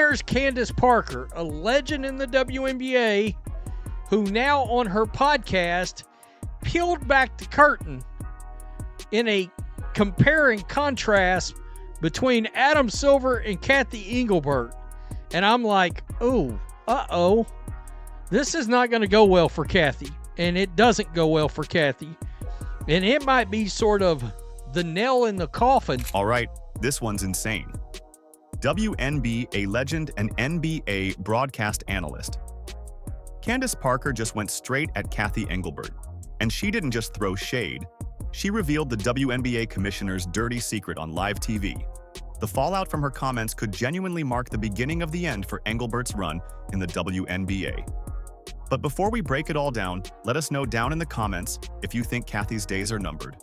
there's Candace Parker, a legend in the WNBA, who now on her podcast peeled back the curtain in a comparing contrast between Adam Silver and Kathy Engelbert. And I'm like, oh, this is not going to go well for Kathy. And it doesn't go well for Kathy. And it might be sort of the nail in the coffin. All right, this one's insane. WNBA legend and NBA broadcast analyst. Candace Parker just went straight at Kathy Engelbert. And she didn't just throw shade. She revealed the WNBA commissioner's dirty secret on live TV. The fallout from her comments could genuinely mark the beginning of the end for Engelbert's run in the WNBA. But before we break it all down, let us know down in the comments if you think Kathy's days are numbered.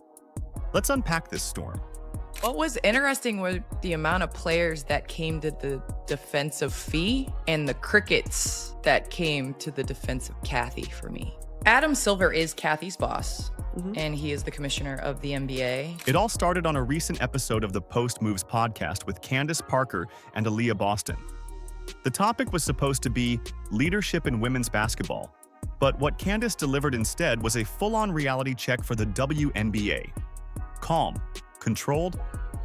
Let's unpack this storm. What was interesting was the amount of players that came to the defense of Fee and the crickets that came to the defense of Kathy for me. Adam Silver is Kathy's boss, and he is the commissioner of the NBA. It all started on a recent episode of the Post Moves podcast with Candace Parker and Aaliyah Boston. The topic was supposed to be leadership in women's basketball, but what Candace delivered instead was a full-on reality check for the WNBA. Calm, controlled,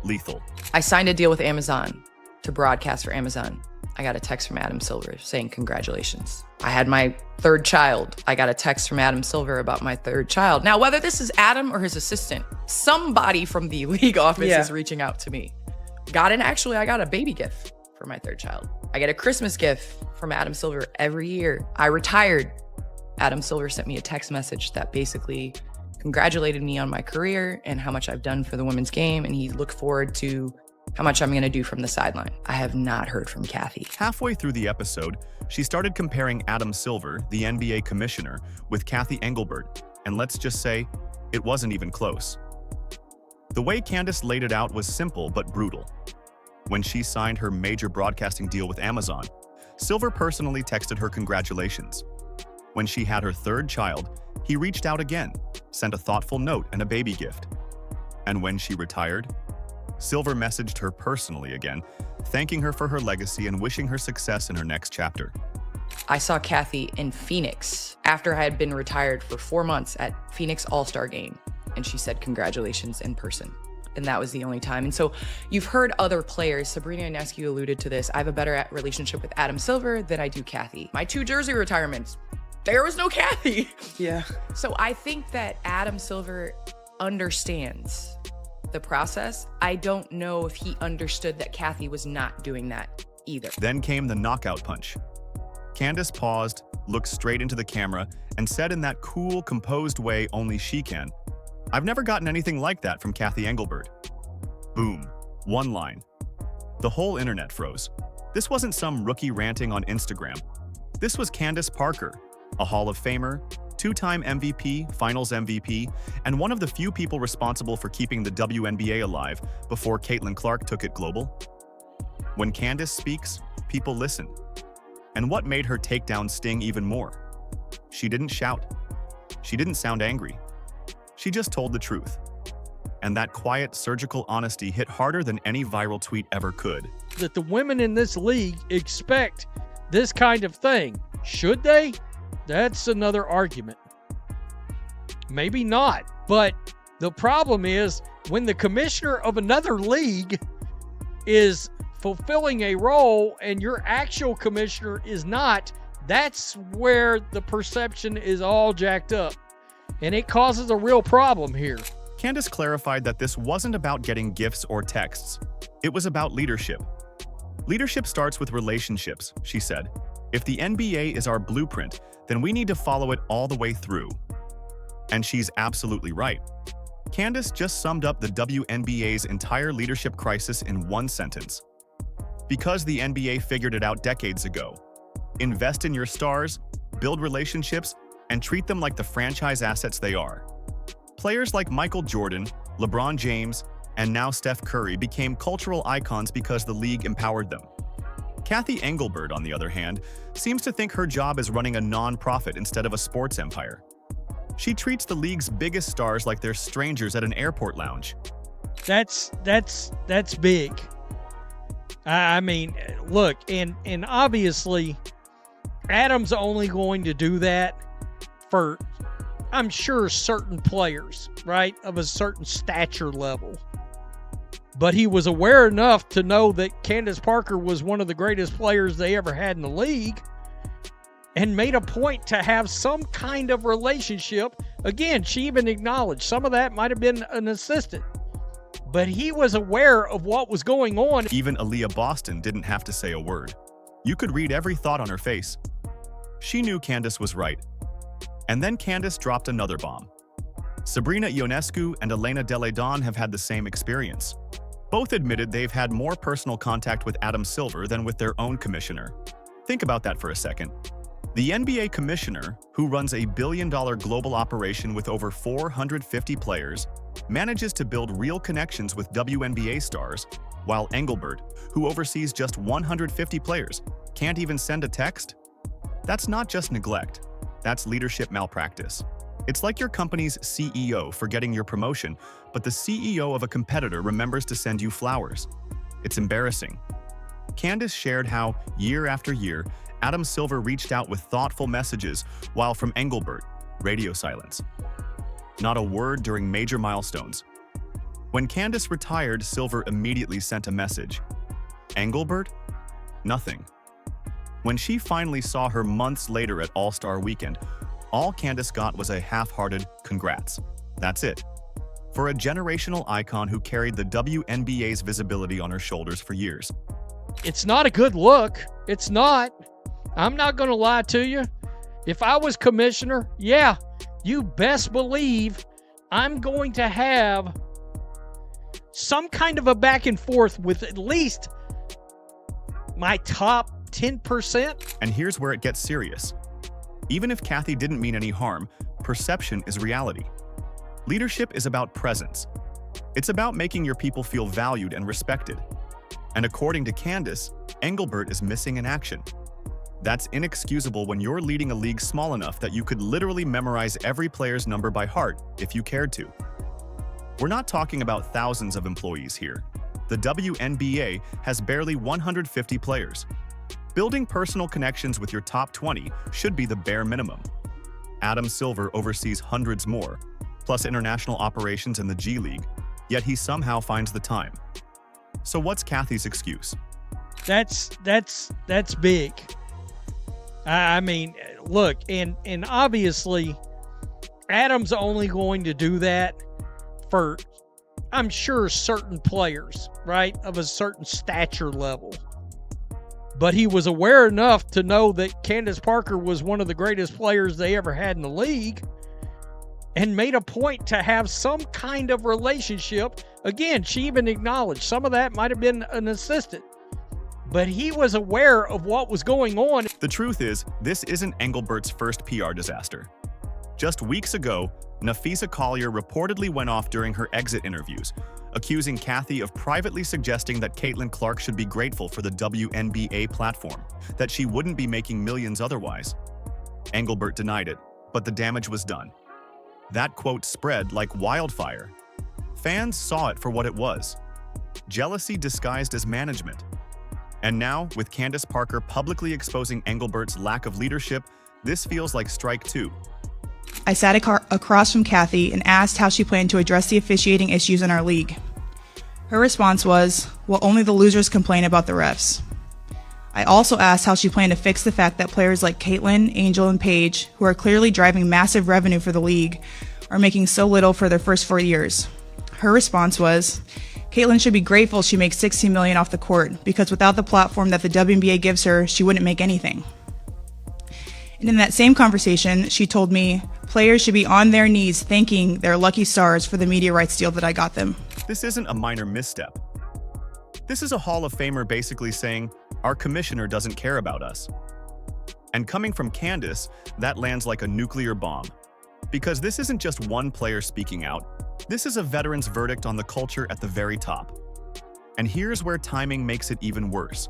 lethal. I signed a deal with Amazon to broadcast for Amazon. I got a text from Adam Silver saying congratulations. I had my third child. I got a text from Adam Silver about my third child. Now, whether this is Adam or his assistant, somebody from the league office is reaching out to me. I got a baby gift for my third child. I get a Christmas gift from Adam Silver every year. I retired. Adam Silver sent me a text message that basically congratulated me on my career and how much I've done for the women's game, and he looked forward to how much I'm going to do from the sideline. I have not heard from Kathy. Halfway through the episode, she started comparing Adam Silver, the NBA commissioner, with Kathy Engelbert, and let's just say, it wasn't even close. The way Candace laid it out was simple but brutal. When she signed her major broadcasting deal with Amazon, Silver personally texted her congratulations. When she had her third child, he reached out again, sent a thoughtful note and a baby gift. And when she retired, Silver messaged her personally again, thanking her for her legacy and wishing her success in her next chapter. I saw Kathy in Phoenix after I had been retired for 4 months at Phoenix All-Star Game, and she said congratulations in person. And that was the only time. And so you've heard other players, Sabrina Ionescu alluded to this, I have a better relationship with Adam Silver than I do Kathy. My 2 jersey retirements, there was no Kathy. Yeah. So I think that Adam Silver understands the process. I don't know if he understood that Kathy was not doing that either. Then came the knockout punch. Candace paused, looked straight into the camera, and said in that cool, composed way only she can, "I've never gotten anything like that from Kathy Engelbert." Boom. One line. The whole internet froze. This wasn't some rookie ranting on Instagram. This was Candace Parker, a Hall of Famer, 2-time MVP, Finals MVP, and one of the few people responsible for keeping the WNBA alive before Caitlin Clark took it global. When Candace speaks, people listen. And what made her takedown sting even more? She didn't shout. She didn't sound angry. She just told the truth. And that quiet, surgical honesty hit harder than any viral tweet ever could. That the women in this league expect this kind of thing. Should they? That's another argument. Maybe not. But the problem is when the commissioner of another league is fulfilling a role and your actual commissioner is not, that's where the perception is all jacked up. And it causes a real problem here. Candace clarified that this wasn't about getting gifts or texts. It was about leadership. Leadership starts with relationships, she said. If the NBA is our blueprint, then we need to follow it all the way through. And she's absolutely right. Candace just summed up the WNBA's entire leadership crisis in one sentence. Because the NBA figured it out decades ago. Invest in your stars, build relationships, and treat them like the franchise assets they are. Players like Michael Jordan, LeBron James, and now Steph Curry became cultural icons because the league empowered them. Kathy Engelbert, on the other hand, seems to think her job is running a non-profit instead of a sports empire. She treats the league's biggest stars like they're strangers at an airport lounge. That's big. I mean, look, and obviously, Adam's only going to do that for, I'm sure, certain players, right, of a certain stature level. But he was aware enough to know that Candace Parker was one of the greatest players they ever had in the league and made a point to have some kind of relationship. Again, she even acknowledged some of that might have been an assistant. But he was aware of what was going on. Even Aaliyah Boston didn't have to say a word. You could read every thought on her face. She knew Candace was right. And then Candace dropped another bomb. Sabrina Ionescu and Elena Delle Donne have had the same experience. Both admitted they've had more personal contact with Adam Silver than with their own commissioner. Think about that for a second. The NBA commissioner, who runs a billion-dollar global operation with over 450 players, manages to build real connections with WNBA stars, while Engelbert, who oversees just 150 players, can't even send a text? That's not just neglect. That's leadership malpractice. It's like your company's CEO forgetting your promotion, but the CEO of a competitor remembers to send you flowers. It's embarrassing. Candace shared how, year after year, Adam Silver reached out with thoughtful messages, while from Engelbert, radio silence. Not a word during major milestones. When Candace retired, Silver immediately sent a message. Engelbert? Nothing. When she finally saw her months later at All-Star Weekend, all Candace got was a half-hearted congrats. That's it. For a generational icon who carried the WNBA's visibility on her shoulders for years. It's not a good look. It's not. I'm not going to lie to you. If I was commissioner, yeah, you best believe I'm going to have some kind of a back and forth with at least my top 10%. And here's where it gets serious. Even if Kathy didn't mean any harm, perception is reality. Leadership is about presence. It's about making your people feel valued and respected. And according to Candace, Engelbert is missing in action. That's inexcusable when you're leading a league small enough that you could literally memorize every player's number by heart if you cared to. We're not talking about thousands of employees here. The WNBA has barely 150 players. Building personal connections with your top 20 should be the bare minimum. Adam Silver oversees hundreds more, plus international operations in the G League, yet he somehow finds the time. So what's Kathy's excuse? That's big. I mean, look, and obviously, Adam's only going to do that for, I'm sure, certain players, right, of a certain stature level. But he was aware enough to know that Candace Parker was one of the greatest players they ever had in the league and made a point to have some kind of relationship. Again, she even acknowledged some of that might have been an assistant. But he was aware of what was going on. The truth is, this isn't Engelbert's first PR disaster. Just weeks ago, Nafisa Collier reportedly went off during her exit interviews, accusing Kathy of privately suggesting that Caitlin Clark should be grateful for the WNBA platform, that she wouldn't be making millions otherwise. Engelbert denied it, but the damage was done. That quote spread like wildfire. Fans saw it for what it was: jealousy disguised as management. And now, with Candace Parker publicly exposing Engelbert's lack of leadership, this feels like strike two. I sat across from Kathy and asked how she planned to address the officiating issues in our league. Her response was, well, only the losers complain about the refs. I also asked how she planned to fix the fact that players like Caitlin, Angel, and Paige, who are clearly driving massive revenue for the league, are making so little for their first 4 years. Her response was, Caitlin should be grateful she makes $16 million off the court, because without the platform that the WNBA gives her, she wouldn't make anything. And in that same conversation, she told me players should be on their knees thanking their lucky stars for the media rights deal that I got them. This isn't a minor misstep. This is a Hall of Famer basically saying, our commissioner doesn't care about us. And coming from Candace, that lands like a nuclear bomb. Because this isn't just one player speaking out. This is a veteran's verdict on the culture at the very top. And here's where timing makes it even worse.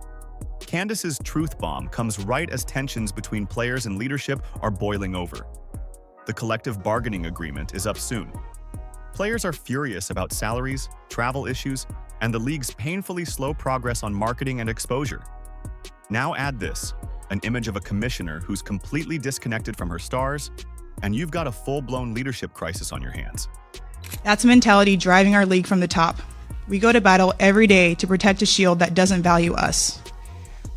Candace's truth bomb comes right as tensions between players and leadership are boiling over. The collective bargaining agreement is up soon. Players are furious about salaries, travel issues, and the league's painfully slow progress on marketing and exposure. Now add this, an image of a commissioner who's completely disconnected from her stars, and you've got a full-blown leadership crisis on your hands. That's a mentality driving our league from the top. We go to battle every day to protect a shield that doesn't value us.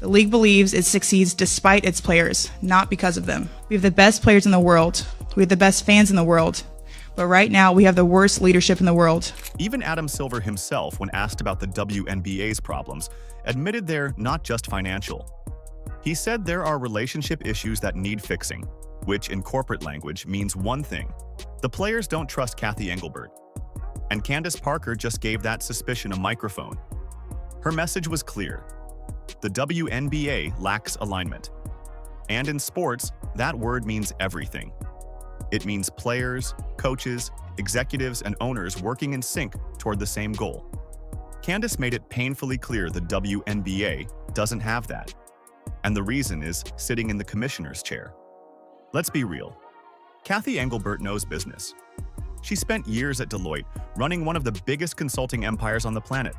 The league believes it succeeds despite its players, not because of them. We have the best players in the world. We have the best fans in the world. But right now, we have the worst leadership in the world. Even Adam Silver himself, when asked about the WNBA's problems, admitted they're not just financial. He said there are relationship issues that need fixing, which in corporate language means one thing: the players don't trust Cathy Engelbert. And Candace Parker just gave that suspicion a microphone. Her message was clear: the WNBA lacks alignment. And in sports, that word means everything. It means players, coaches, executives, and owners working in sync toward the same goal. Candace made it painfully clear the WNBA doesn't have that. And the reason is sitting in the commissioner's chair. Let's be real. Cathy Engelbert knows business. She spent years at Deloitte, running one of the biggest consulting empires on the planet.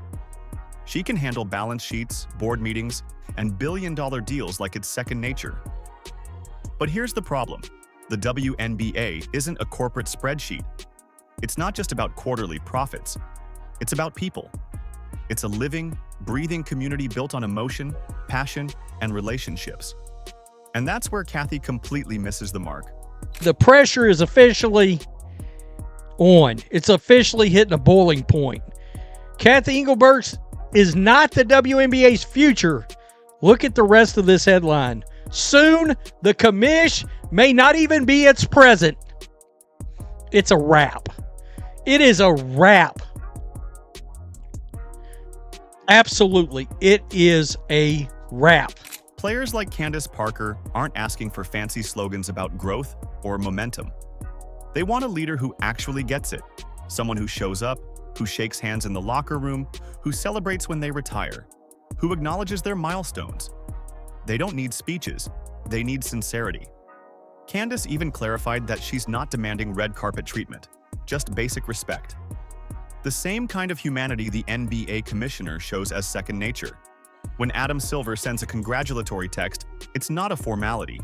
She can handle balance sheets, board meetings, and billion-dollar deals like it's second nature. But here's the problem. The WNBA isn't a corporate spreadsheet. It's not just about quarterly profits. It's about people. It's a living, breathing community built on emotion, passion, and relationships. And that's where Cathy completely misses the mark. The pressure is officially on. It's officially hitting a boiling point. Cathy Engelbert is not the WNBA's future. Look at the rest of this headline. Soon, the commish may not even be its present. It's a wrap. It is a wrap. Absolutely, it is a wrap. Players like Candace Parker aren't asking for fancy slogans about growth or momentum. They want a leader who actually gets it. Someone who shows up, who shakes hands in the locker room, who celebrates when they retire, who acknowledges their milestones. They don't need speeches. They need sincerity. Candace even clarified that she's not demanding red carpet treatment, just basic respect. The same kind of humanity the NBA commissioner shows as second nature. When Adam Silver sends a congratulatory text, it's not a formality.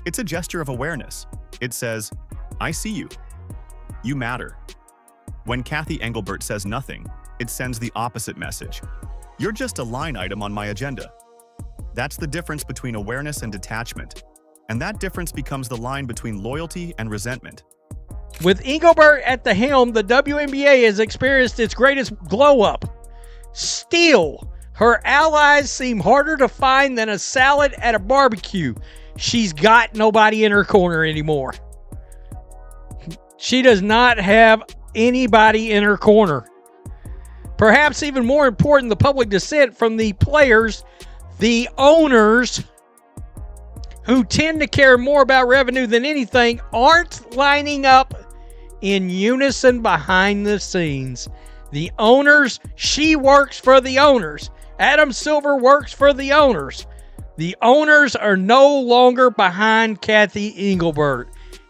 It's a gesture of awareness. It says, "I see you. You matter." When Cathy Engelbert says nothing, it sends the opposite message. "You're just a line item on my agenda." That's the difference between awareness and detachment. And that difference becomes the line between loyalty and resentment. With Engelbert at the helm, the WNBA has experienced its greatest glow-up. Still, her allies seem harder to find than a salad at a barbecue. She's got nobody in her corner anymore. She does not have anybody in her corner. Perhaps even more important, the public dissent from the players, the owners, who tend to care more about revenue than anything, aren't lining up in unison behind the scenes. The owners, she works for the owners. Adam Silver works for the owners. The owners are no longer behind Cathy Engelbert.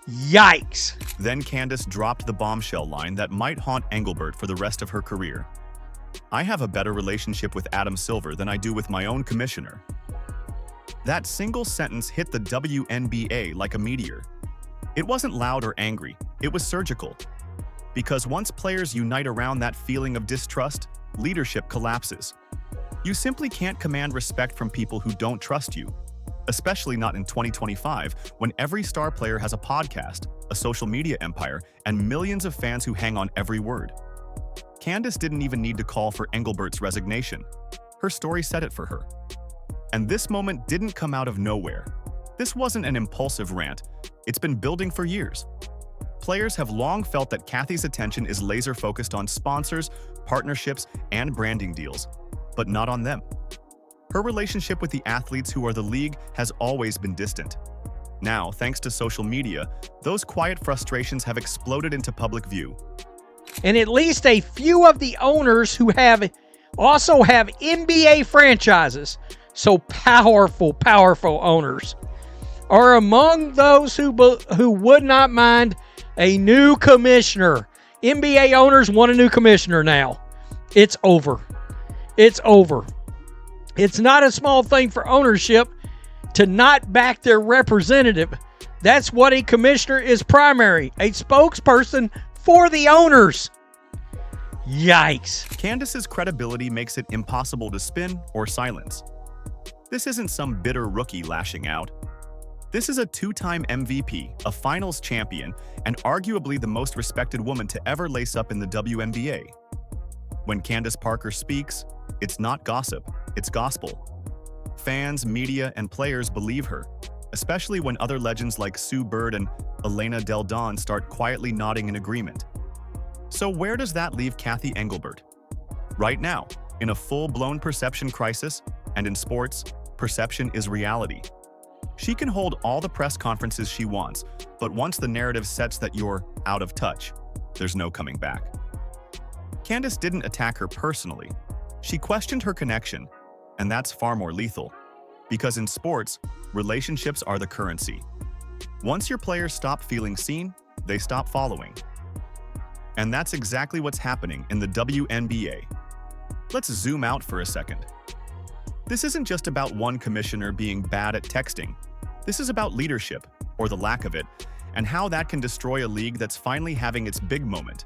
Yikes. Then Candace dropped the bombshell line that might haunt Engelbert for the rest of her career. "I have a better relationship with Adam Silver than I do with my own commissioner." That single sentence hit the WNBA like a meteor. It wasn't loud or angry, it was surgical. Because once players unite around that feeling of distrust, leadership collapses. You simply can't command respect from people who don't trust you, especially not in 2025 when every star player has a podcast, a social media empire, and millions of fans who hang on every word. Candace didn't even need to call for Engelbert's resignation. Her story said it for her. And this moment didn't come out of nowhere. This wasn't an impulsive rant. It's been building for years. Players have long felt that Cathy's attention is laser-focused on sponsors, partnerships, and branding deals, but not on them. Her relationship with the athletes who are the league has always been distant. Now, thanks to social media, those quiet frustrations have exploded into public view. And at least a few of the owners who also have NBA franchises, so powerful owners, are among those who would not mind a new commissioner. NBA owners want a new commissioner now. It's over. it's over. It's not a small thing for ownership to not back their representative. That's what a commissioner is primary, a spokesperson for the owners. Yikes. Candace's credibility makes it impossible to spin or silence. This isn't some bitter rookie lashing out. This is a two-time MVP, a finals champion, and arguably the most respected woman to ever lace up in the WNBA. When Candace Parker speaks, it's not gossip, it's gospel. Fans, media, and players believe her, especially when other legends like Sue Bird and Elena Del Don start quietly nodding in agreement. So where does that leave Cathy Engelbert? Right now, in a full-blown perception crisis, and in sports, perception is reality. She can hold all the press conferences she wants, but once the narrative sets that you're out of touch, there's no coming back. Candace didn't attack her personally. She questioned her connection, and that's far more lethal. Because in sports, relationships are the currency. Once your players stop feeling seen, they stop following. And that's exactly what's happening in the WNBA. Let's zoom out for a second. This isn't just about one commissioner being bad at texting. This is about leadership, or the lack of it, and how that can destroy a league that's finally having its big moment.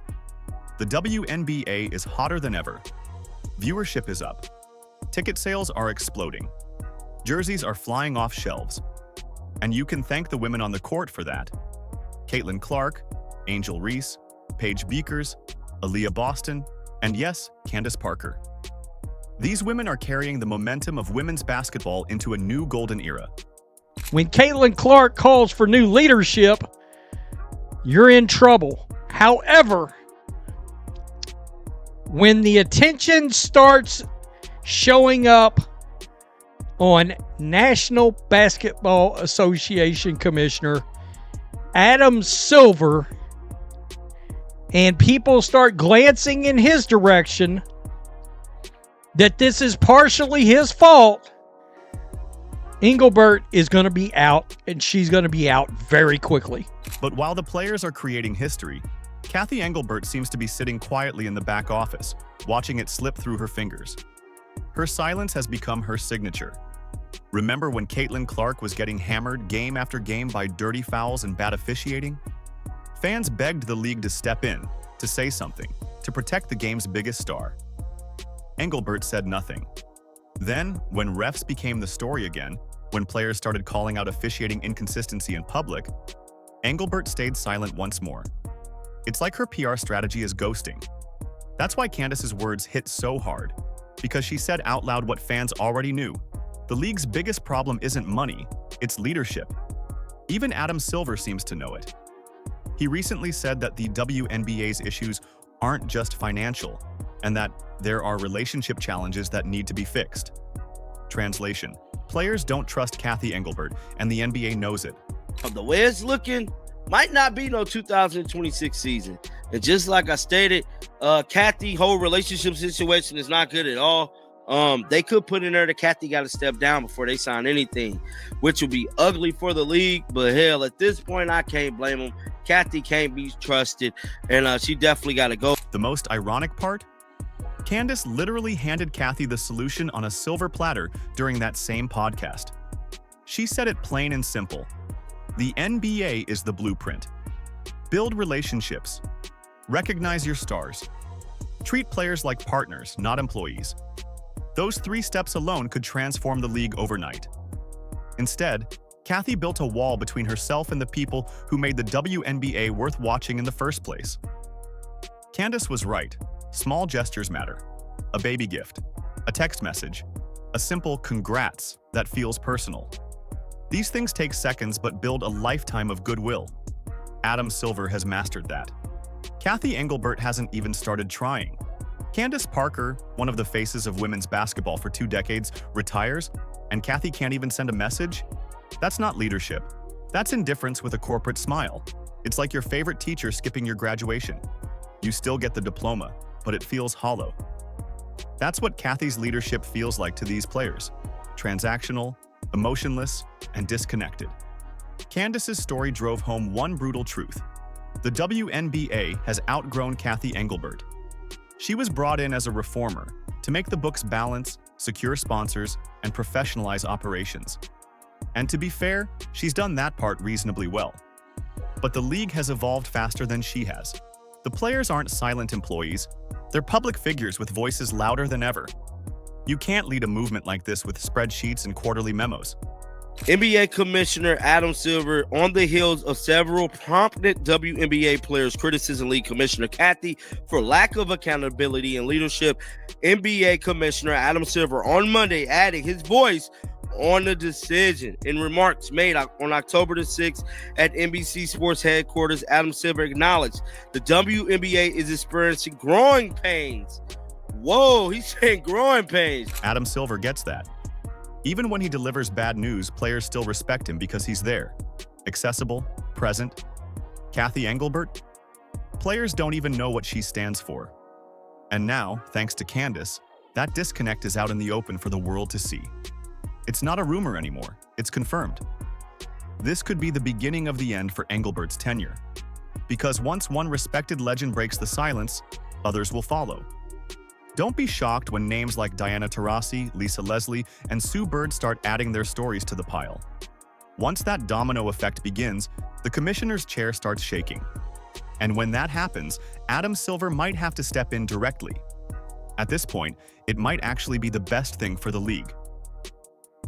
The WNBA is hotter than ever. Viewership is up. Ticket sales are exploding. Jerseys are flying off shelves. And you can thank the women on the court for that. Caitlin Clark, Angel Reese, Paige Beakers, Aaliyah Boston, and yes, Candace Parker. These women are carrying the momentum of women's basketball into a new golden era. When Caitlin Clark calls for new leadership, you're in trouble. However, when the attention starts showing up on National Basketball Association Commissioner Adam Silver, and people start glancing in his direction that this is partially his fault, Engelbert is going to be out, and she's going to be out very quickly. But while the players are creating history, Cathy Engelbert seems to be sitting quietly in the back office, watching it slip through her fingers. Her silence has become her signature. Remember when Caitlin Clark was getting hammered game after game by dirty fouls and bad officiating? Fans begged the league to step in, to say something, to protect the game's biggest star. Engelbert said nothing. Then, when refs became the story again, when players started calling out officiating inconsistency in public, Engelbert stayed silent once more. It's like her PR strategy is ghosting. That's why Candace's words hit so hard, because she said out loud what fans already knew. The league's biggest problem isn't money, it's leadership. Even Adam Silver seems to know it. He recently said that the WNBA's issues aren't just financial, and that there are relationship challenges that need to be fixed. Translation: players don't trust Cathy Engelbert, and the NBA knows it. The way it's looking, might not be no 2026 season. And just like I stated, Cathy whole relationship situation is not good at all. They could put in there that Cathy got to step down before they sign anything, which would be ugly for the league. But hell, at this point, I can't blame them. Cathy can't be trusted, and she definitely got to go. The most ironic part? Candace literally handed Cathy the solution on a silver platter during that same podcast. She said it plain and simple. The NBA is the blueprint. Build relationships. Recognize your stars. Treat players like partners, not employees. Those 3 steps alone could transform the league overnight. Instead, Cathy built a wall between herself and the people who made the WNBA worth watching in the first place. Candace was right. Small gestures matter. A baby gift, a text message, a simple congrats that feels personal. These things take seconds but build a lifetime of goodwill. Adam Silver has mastered that. Cathy Engelbert hasn't even started trying. Candace Parker, one of the faces of women's basketball for 2 decades, retires, and Cathy can't even send a message? That's not leadership. That's indifference with a corporate smile. It's like your favorite teacher skipping your graduation. You still get the diploma, but it feels hollow. That's what Cathy's leadership feels like to these players. Transactional, emotionless, and disconnected. Candace's story drove home one brutal truth. The WNBA has outgrown Cathy Engelbert. She was brought in as a reformer to make the books balance, secure sponsors, and professionalize operations. And to be fair, she's done that part reasonably well. But the league has evolved faster than she has. The players aren't silent employees. They're public figures with voices louder than ever. You can't lead a movement like this with spreadsheets and quarterly memos. NBA Commissioner Adam Silver, on the heels of several prominent WNBA players' criticism, league Commissioner Kathy for lack of accountability and leadership. NBA Commissioner Adam Silver on Monday added his voice on the decision. In remarks made on October the 6th at NBC Sports headquarters, Adam Silver acknowledged the WNBA is experiencing growing pains. Whoa, he's saying growing pains. Adam Silver gets that. Even when he delivers bad news, players still respect him because he's there. Accessible, present. Kathy Engelbert? Players don't even know what she stands for. And now, thanks to Candace, that disconnect is out in the open for the world to see. It's not a rumor anymore, it's confirmed. This could be the beginning of the end for Engelbert's tenure. Because once one respected legend breaks the silence, others will follow. Don't be shocked when names like Diana Taurasi, Lisa Leslie, and Sue Bird start adding their stories to the pile. Once that domino effect begins, the commissioner's chair starts shaking. And when that happens, Adam Silver might have to step in directly. At this point, it might actually be the best thing for the league.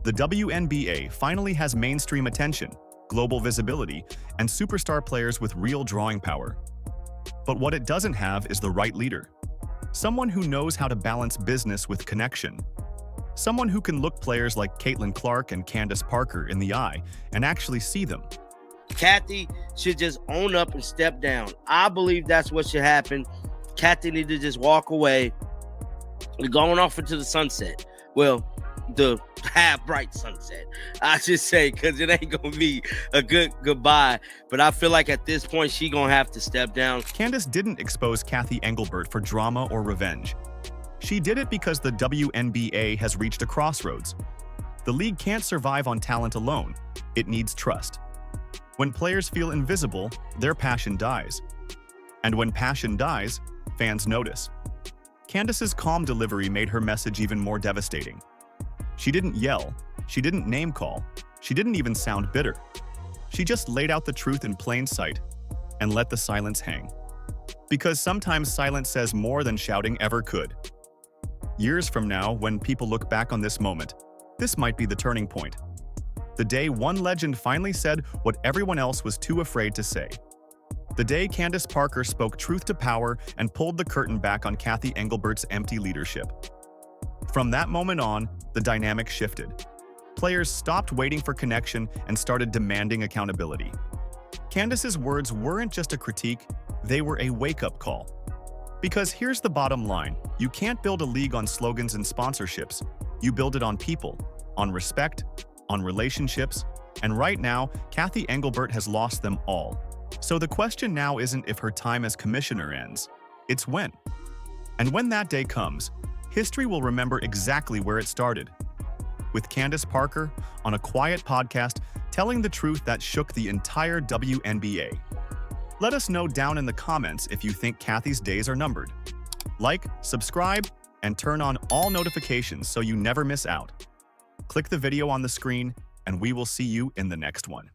The WNBA finally has mainstream attention, global visibility, and superstar players with real drawing power. But what it doesn't have is the right leader. Someone who knows how to balance business with connection. Someone who can look players like Caitlin Clark and Candace Parker in the eye and actually see them. Kathy should just own up and step down. I believe that's what should happen. Kathy need to just walk away. Going off into the sunset. Well, the half-bright sunset, I should say, because it ain't going to be a good goodbye. But I feel like at this point, she going to have to step down. Candace didn't expose Kathy Engelbert for drama or revenge. She did it because the WNBA has reached a crossroads. The league can't survive on talent alone. It needs trust. When players feel invisible, their passion dies. And when passion dies, fans notice. Candace's calm delivery made her message even more devastating. She didn't yell, she didn't name-call, she didn't even sound bitter. She just laid out the truth in plain sight and let the silence hang. Because sometimes silence says more than shouting ever could. Years from now, when people look back on this moment, this might be the turning point. The day one legend finally said what everyone else was too afraid to say. The day Candace Parker spoke truth to power and pulled the curtain back on Kathy Engelbert's empty leadership. From that moment on, the dynamic shifted. Players stopped waiting for connection and started demanding accountability. Candace's words weren't just a critique, they were a wake-up call. Because here's the bottom line, you can't build a league on slogans and sponsorships. You build it on people, on respect, on relationships, and right now, Kathy Engelbert has lost them all. So the question now isn't if her time as commissioner ends, it's when. And when that day comes, history will remember exactly where it started. With Candace Parker on a quiet podcast telling the truth that shook the entire WNBA. Let us know down in the comments if you think Kathy's days are numbered. Like, subscribe, and turn on all notifications so you never miss out. Click the video on the screen, and we will see you in the next one.